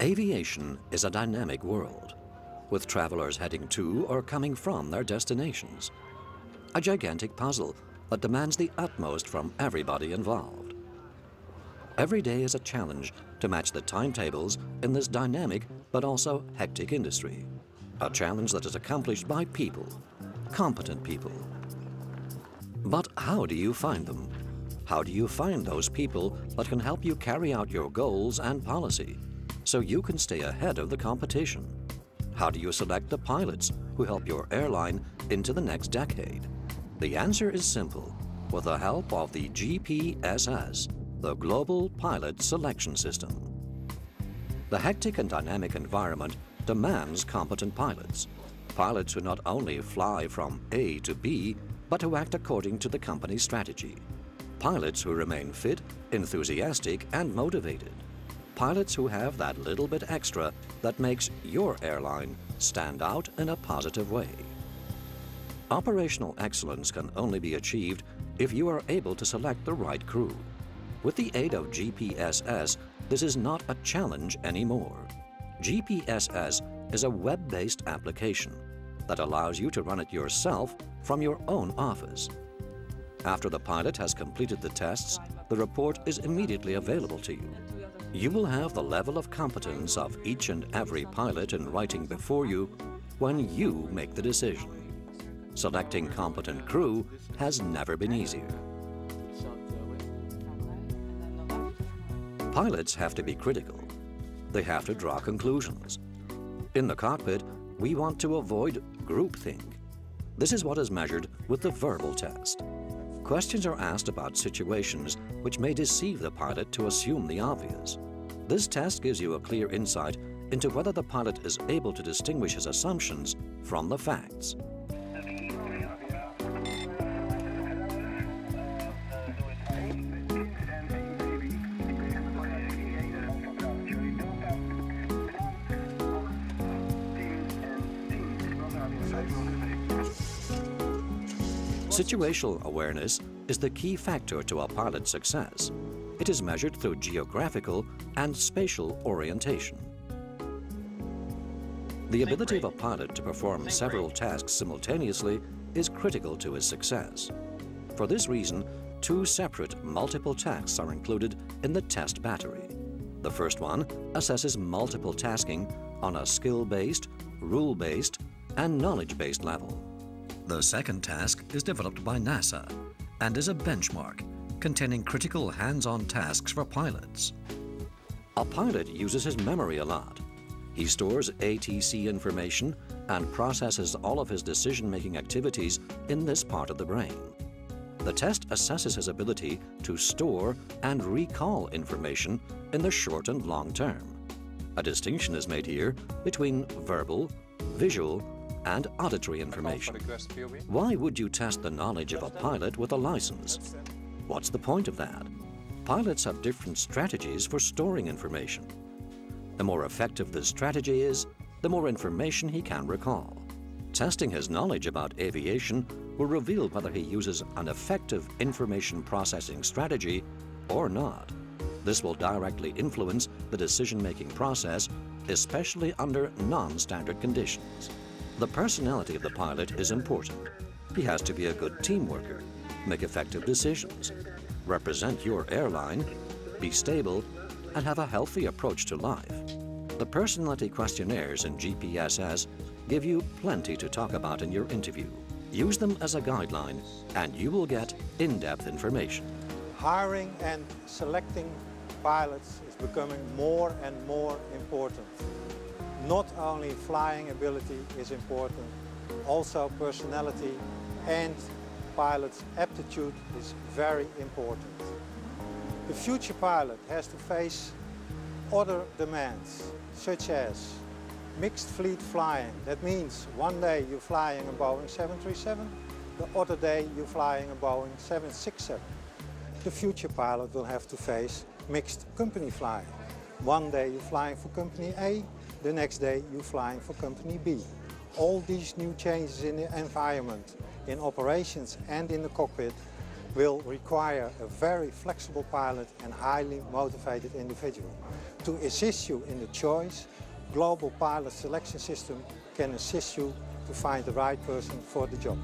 Aviation is a dynamic world, with travelers heading to or coming from their destinations. A gigantic puzzle that demands the utmost from everybody involved. Every day is a challenge to match the timetables in this dynamic but also hectic industry. A challenge that is accomplished by people, competent people. But how do you find them? How do you find those people that can help you carry out your goals and policy so you can stay ahead of the competition? How do you select the pilots who help your airline into the next decade? The answer is simple, with the help of the GPSS, the Global Pilot Selection System. The hectic and dynamic environment demands competent pilots. Pilots who not only fly from A to B, but who act according to the company's strategy. Pilots who remain fit, enthusiastic, and motivated. Pilots who have that little bit extra that makes your airline stand out in a positive way. Operational excellence can only be achieved if you are able to select the right crew. With the aid of GPSS, this is not a challenge anymore. GPSS is a web-based application that allows you to run it yourself from your own office. After the pilot has completed the tests, the report is immediately available to you. You will have the level of competence of each and every pilot in writing before you when you make the decision. Selecting competent crew has never been easier. Pilots have to be critical. They have to draw conclusions. In the cockpit, we want to avoid groupthink. This is what is measured with the verbal test. Questions are asked about situations which may deceive the pilot to assume the obvious. This test gives you a clear insight into whether the pilot is able to distinguish his assumptions from the facts. Situational awareness is the key factor to a pilot's success. It is measured through geographical and spatial orientation. The ability of a pilot to perform several tasks simultaneously is critical to his success. For this reason, two separate multiple tasks are included in the test battery. The first one assesses multiple tasking on a skill-based, rule-based, and knowledge-based level. The second task is developed by NASA and is a benchmark containing critical hands-on tasks for pilots. A pilot uses his memory a lot. He stores ATC information and processes all of his decision-making activities in this part of the brain. The test assesses his ability to store and recall information in the short and long term. A distinction is made here between verbal, visual, and auditory information. Why would you test the knowledge of a pilot with a license? What's the point of that? Pilots have different strategies for storing information. The more effective this strategy is, the more information he can recall. Testing his knowledge about aviation will reveal whether he uses an effective information processing strategy or not. This will directly influence the decision-making process, especially under non-standard conditions. The personality of the pilot is important. He has to be a good team worker, make effective decisions, represent your airline, be stable, and have a healthy approach to life. The personality questionnaires in GPSS give you plenty to talk about in your interview. Use them as a guideline, and you will get in-depth information. Hiring and selecting pilots is becoming more and more important. Not only flying ability is important, also personality and pilot's aptitude is very important. The future pilot has to face other demands, such as mixed fleet flying. That means one day you're flying a Boeing 737, the other day you're flying a Boeing 767. The future pilot will have to face mixed company flying. One day you're flying for company A, the next day you're flying for company B. All these new changes in the environment, in operations and in the cockpit will require a very flexible pilot and highly motivated individual. To assist you in the choice, Global Pilot Selection System can assist you to find the right person for the job.